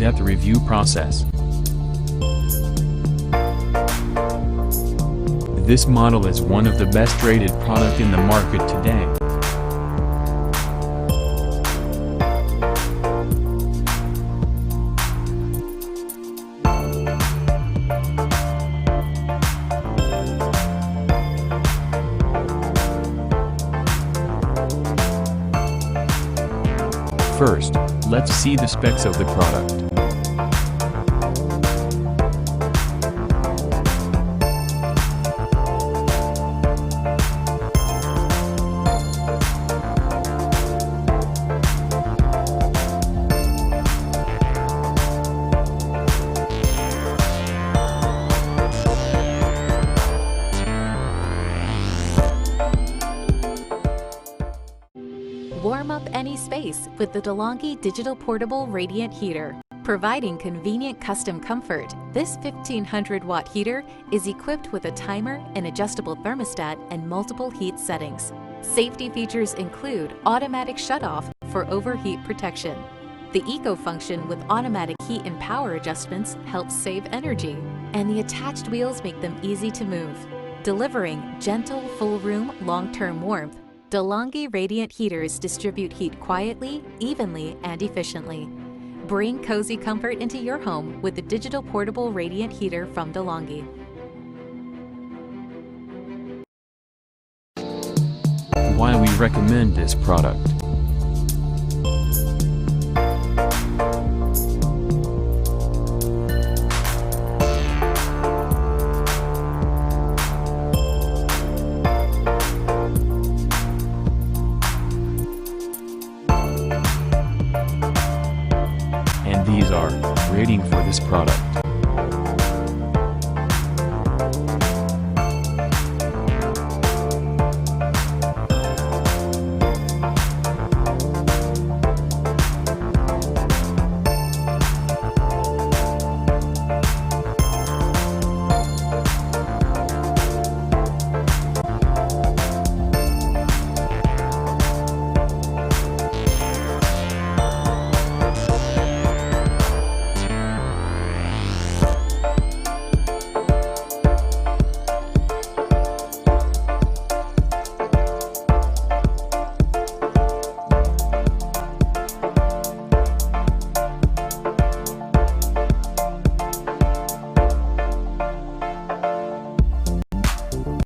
in-depth review process. This model is one of the best rated product in the market today. First, let's see the specs of the product. Warm up any space with the DeLonghi Digital Portable Radiant Heater. Providing convenient custom comfort, this 1500-watt heater is equipped with a timer, an adjustable thermostat, and multiple heat settings. Safety features include automatic shutoff for overheat protection. The Eco function with automatic heat and power adjustments helps save energy, and the attached wheels make them easy to move. Delivering gentle, full-room, long-term warmth, DeLonghi Radiant Heaters distribute heat quietly, evenly, and efficiently. Bring cozy comfort into your home with the Digital Portable Radiant Heater from DeLonghi. Why we recommend this product. And these are rating for this product.